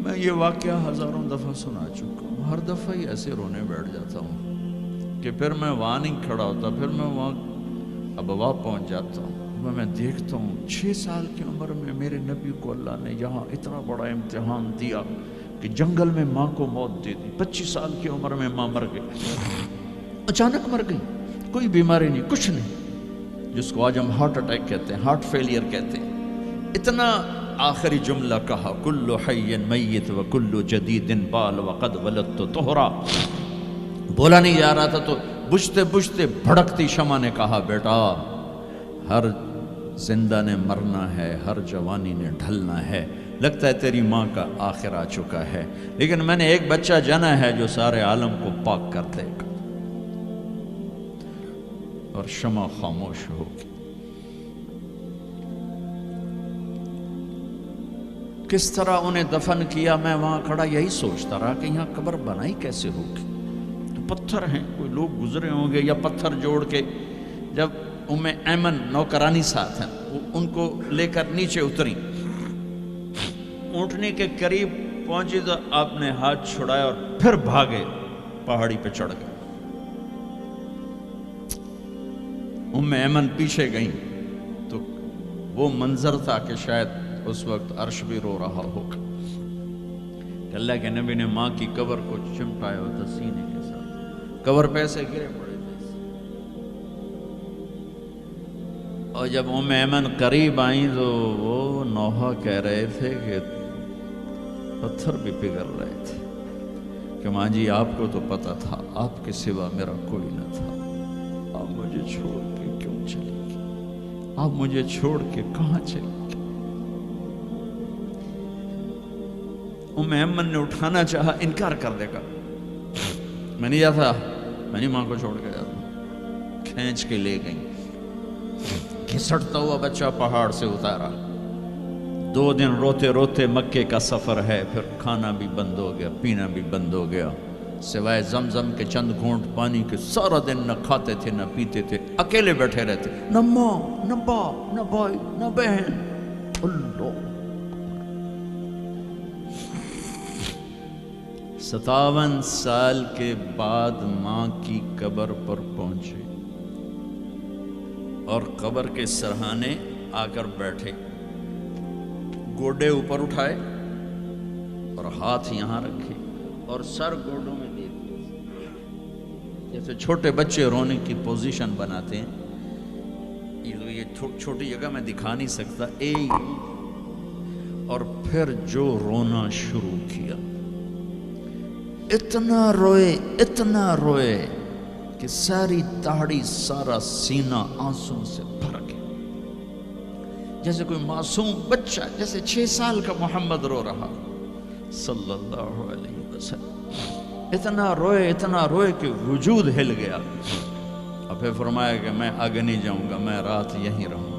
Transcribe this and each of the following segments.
میں یہ واقعہ ہزاروں دفعہ سنا چکا ہوں، ہر دفعہ ہی ایسے رونے بیٹھ جاتا ہوں کہ پھر میں وہاں نہیں کھڑا ہوتا، پھر میں وہاں ابوا پہنچ جاتا ہوں۔ میں دیکھتا ہوں 6 سال کی عمر میں میرے نبی کو اللہ نے یہاں اتنا بڑا امتحان دیا کہ جنگل میں ماں کو موت دے دی۔ 25 سال کی عمر میں ماں مر گئی، اچانک مر گئی، کوئی بیماری نہیں، کچھ نہیں، جس کو آج ہم ہارٹ اٹیک کہتے ہیں، ہارٹ فیلئر کہتے ہیں۔ اتنا آخری جملہ کہا، کل حی میت و کل جدید بال وقد ولدت طہرا۔ بولا نہیں جا رہا تھا تو بجھتے بجھتے بھڑکتی شمع نے کہا، بیٹا ہر زندہ نے مرنا ہے، ہر جوانی نے ڈھلنا ہے، لگتا ہے تیری ماں کا آخر آ چکا ہے، لیکن میں نے ایک بچہ جنا ہے جو سارے عالم کو پاک کر دے گا۔ اور شمع خاموش ہوگی۔ کس طرح انہیں دفن کیا، میں وہاں کھڑا یہی سوچتا رہا کہ یہاں قبر بنائی کیسے ہوگی۔ تو پتھر ہیں، کوئی لوگ گزرے ہوں گے یا پتھر جوڑ کے، جب ایمن نوکرانی ساتھ ہیں، ان کو لے کر نیچے اتری، اونٹنی کے قریب پہنچی تو آپ نے ہاتھ چھڑایا اور پھر بھاگے، پہاڑی پہ چڑھ گئے۔ ایمن پیچھے گئیں تو وہ منظر تھا کہ شاید اس وقت عرش بھی رو رہا ہوگا کہ اللہ کے نبی نے ماں کی قبر کو چمٹایا ہوتا سینے کے ساتھ، قبر پہ ایسے گرے پڑے تھے۔ اور جب ایمن قریب آئیں تو وہ نوحہ کہہ رہے تھے کہ پتھر بھی پگھل رہے تھے کہ ماں جی آپ کو تو پتا تھا آپ کے سوا میرا کوئی نہ تھا، آپ مجھے چھوڑ کے کیوں چلی گئی، آپ مجھے چھوڑ کے کہاں چلی گئی۔ ایمن نے اٹھانا چاہا، انکار کر دے گا، میں نہیں جاتا، میں نہیں ماں کو چھوڑ کے جاتا۔ کھینچ کے لے گئیں، گھسٹتا ہوا بچہ پہاڑ سے اتارا۔ 2 دن روتے روتے مکے کا سفر ہے، پھر کھانا بھی بند ہو گیا، پینا بھی بند ہو گیا، سوائے زمزم کے چند گھونٹ پانی کے سارا دن نہ کھاتے تھے نہ پیتے تھے، اکیلے بیٹھے رہتے، نہ ماں نہ باپ نہ بھائی نہ بہن۔ اللہ 57 سال کے بعد ماں کی قبر پر پہنچے اور قبر کے سرہانے آ کر بیٹھے، گوڈے اوپر اٹھائے اور ہاتھ یہاں رکھے اور سر گوڈوں میں دے دیے، جیسے چھوٹے بچے رونے کی پوزیشن بناتے ہیں۔ یہ چھوٹی جگہ میں دکھا نہیں سکتا، اور پھر جو رونا شروع کیا، اتنا روئے کہ ساری داڑھی سارا سینہ آنسوں سے بھر گیا، جیسے کوئی معصوم بچہ، جیسے 6 سال کا محمد رو رہا صلی اللہ علیہ وسلم۔ اتنا روئے کہ وجود ہل گیا، اور پھر فرمایا کہ میں آگے نہیں جاؤں گا، میں رات یہیں رہوں گا۔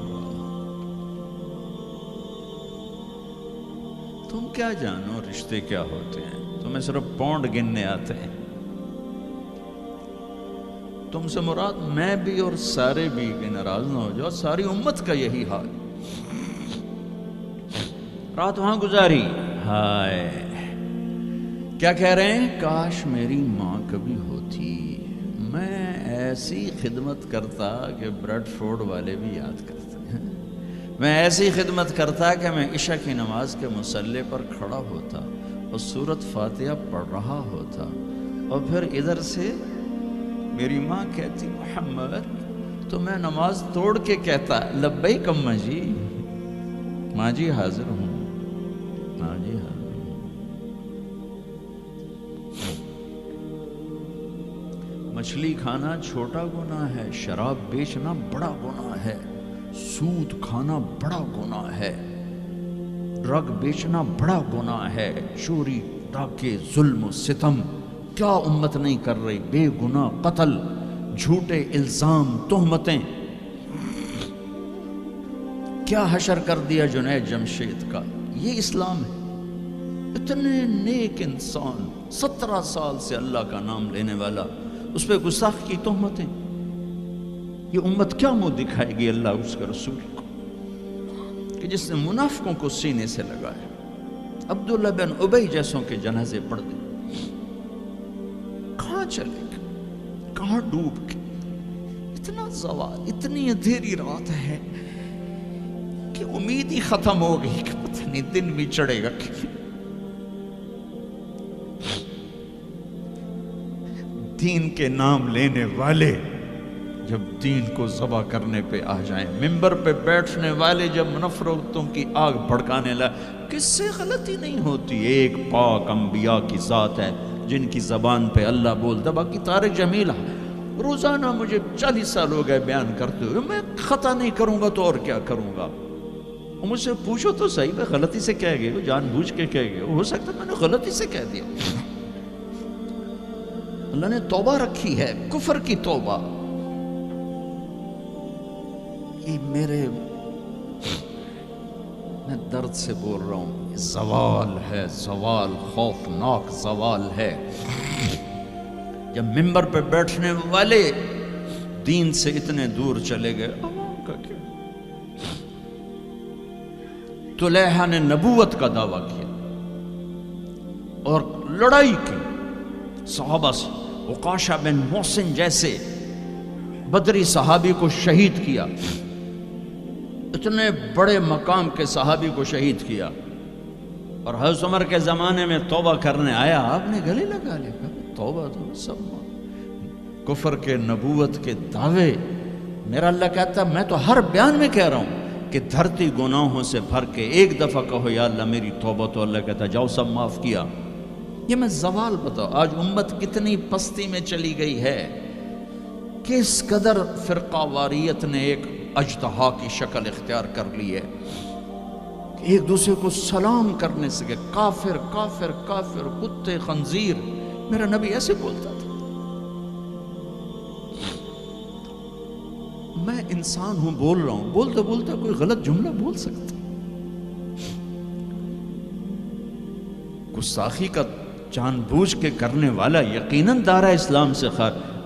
تم کیا جانو رشتے کیا ہوتے ہیں، تمہیں صرف پونڈ گننے آتے ہیں۔ تم سے مراد میں بھی اور سارے بھی، کہ ناراض نہ ہو جاؤ، ساری امت کا یہی حال۔ رات وہاں گزاری، ہائے کیا کہہ رہے ہیں، کاش میری ماں کبھی ہوتی، میں ایسی خدمت کرتا کہ بریڈ فورڈ والے بھی یاد کرتے ہیں، میں ایسی خدمت کرتا کہ میں عشاء کی نماز کے مصلی پر کھڑا ہوتا اور سورۃ فاتحہ پڑھ رہا ہوتا، اور پھر ادھر سے میری ماں کہتی محمد، تو میں نماز توڑ کے کہتا لبیک اماں جی، ماں جی حاضر ہوں، ماں جی حاضر ہوں۔ مچھلی کھانا چھوٹا گناہ ہے، شراب بیچنا بڑا گناہ ہے، سود کھانا بڑا گناہ ہے، ڈرگ بیچنا بڑا گناہ ہے، چوری ڈاکے ظلم و ستم کیا امت نہیں کر رہی، بے گناہ قتل، جھوٹے الزام تہمتیں، کیا حشر کر دیا جنید جمشید کا۔ یہ اسلام ہے۔ اتنے نیک انسان، 17 سال سے اللہ کا نام لینے والا، اس پہ گستاخ کی تہمتیں، یہ امت کیا منہ دکھائے گی اللہ اس کے رسول کو، کہ جس نے منافقوں کو سینے سے لگایا، عبداللہ بن ابی جیسوں کے جنازے پڑھ دیں. کہاں چلے گئے, کہاں ڈوب کے. اتنا زوال, اتنی اندھیری رات ہے کہ امید ہی ختم ہو گئی کہ پتہ نہیں دن بھی چڑھے گا. دین کے نام لینے والے جب دین کو ذبح کرنے پہ آ جائیں, ممبر پہ بیٹھنے والے جب نفرتوں کی آگ بھڑکانے لگے, کس سے غلطی نہیں ہوتی. ایک پاک انبیاء کی ذات ہے جن کی زبان پہ اللہ بولتا. باقی طارق جمیل روزانہ مجھے 40 سال ہو گئے بیان کرتے ہوئے, میں خطا نہیں کروں گا تو اور کیا کروں گا. مجھ سے پوچھو تو صحیح, میں غلطی سے کہہ گئے, جان بوجھ کے کہہ گئے, ہو سکتا میں نے غلطی سے کہہ دیا. اللہ نے توبہ رکھی ہے, کفر کی توبہ. یہ میں درد سے بول رہا ہوں, زوال ہے, زوال, خوفناک زوال ہے. جب ممبر پہ بیٹھنے والے دین سے اتنے دور چلے گئے, عوام کا کیا. طلحہ نے نبوت کا دعویٰ کیا اور لڑائی کی صحابہ سے. عکاشہ بن محسن جیسے بدری صحابی کو شہید کیا, اتنے بڑے مقام کے صحابی کو شہید کیا. اور حضرت عمر کے زمانے میں توبہ کرنے آیا, آپ نے گلے لگا لیا, توبہ تو سب کفر کے نبوت کے دعوے. میرا اللہ کہتا میں تو ہر بیان میں کہہ رہا ہوں کہ دھرتی گناہوں سے بھر کے ایک دفعہ کہو یا اللہ میری توبہ, تو اللہ کہتا جاؤ سب معاف کیا. یہ میں زوال بتاؤ. آج امت کتنی پستی میں چلی گئی ہے, کس قدر فرقہ واریت نے ایک اجتہا کی شکل اختیار کر لی ہے. ایک دوسرے کو سلام کرنے سے کہ کافر کافر کافر, کتے خنزیر. میرا نبی ایسے بولتا تھا. میں انسان ہوں, بول رہا ہوں, بولتا بولتا کوئی غلط جملہ بول سکتا. گستاخی کا جان بوجھ کے کرنے والا یقیناً دارہ اسلام سے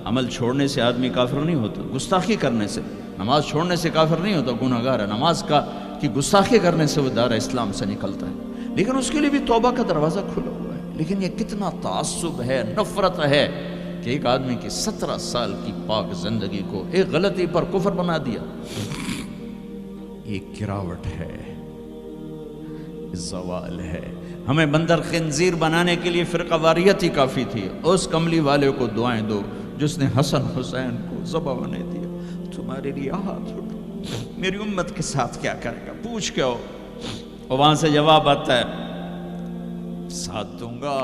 عمل چھوڑنے سے آدمی کافر نہیں ہوتا. گستاخی کرنے سے, نماز چھوڑنے سے کافر نہیں ہوتا, گناہگار ہے. نماز کی گستاخی کرنے سے وہ دارہ اسلام سے نکلتا ہے, لیکن اس کے لیے بھی توبہ کا دروازہ کھلا ہوا ہے. لیکن یہ کتنا تعصب ہے, نفرت ہے کہ ایک آدمی کی 17 سال کی پاک زندگی کو ایک غلطی پر کفر بنا دیا. یہ گراوٹ ہے, زوال ہے. ہمیں بندر خنزیر بنانے کے لیے فرقہ واریت ہی کافی تھی. اس کملی والے کو دعائیں دو جس نے حسن حسین کو ذبح ہونے دیا. تمہارے لیے ہاتھ اٹھو, میری امت کے ساتھ کیا کرے گا, پوچھ کے آؤ. اور وہاں سے جواب آتا ہے ساتھ دوں گا